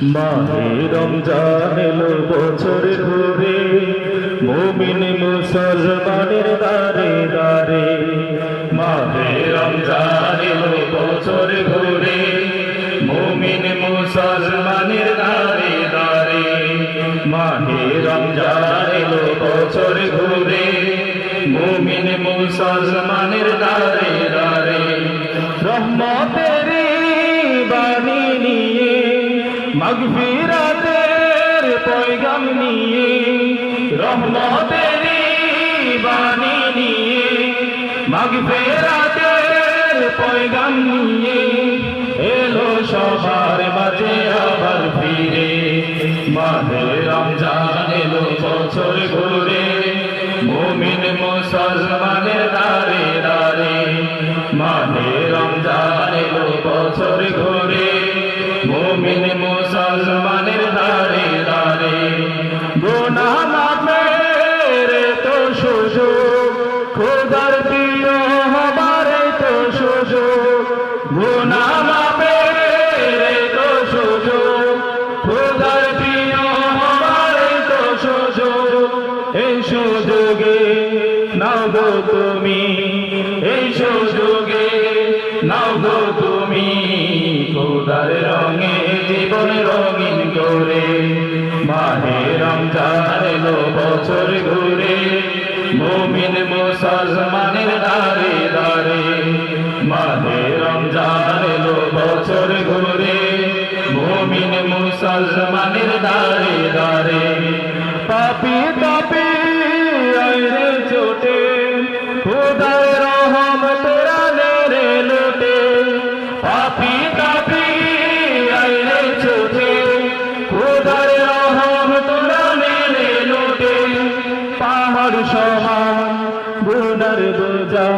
মাহে রমজান এলো বছর ঘুরে, মুমিন মুসলমানের দারে দারে। মাহে রমজান এলো বছর ঘুরে, মুমিন মুসলমানের দারে দারে। মাহে রমজান এলো বছর ঘুরে, মুমিন মুসলমানের দারে দারে। রহমতের বাণী নিয়ে, মাগফিরাতের পয়গাম নিয়ে, রহমতের বাণী নিয়ে, মাগফিরাতের পয়গাম নিয়ে এলো সবার মাঝে আবার ফিরে। মাহে রমজান এলো বছর ঘুরে, মুমিন মুসলমানের দারে দারে। মাহে রমজান এলো বছর ঘুরে, মুমিন মুসলমানের দারে দারে। গুনাহ মাফের তো সুযোগ, খোদার প্রিয় হবার তো সুযোগ। গুনাহ মাফের তো সুযোগ, খোদার প্রিয় হবার তো সুযোগ। এই সুযোগে নাও গো তুমি, এই সুযোগে নাও গো তুমি, খোদার রঙে জীবন রঙিন করে। মাহে রমজান এলো বছর ঘুরে, মুমিন মুসলমানের দারে দারে। মাহে রমজান এলো বছর ঘুরে, মুমিন মুসলমানের দারে দারে। পাপী তাপী আইরে চোটে, খোদার রহমত রানে রে লোটে। পাপী তাপী আইরে চোটে, খোদার রহমত রানে রে লোটে। পাহাড় সমান গুনার বোঝা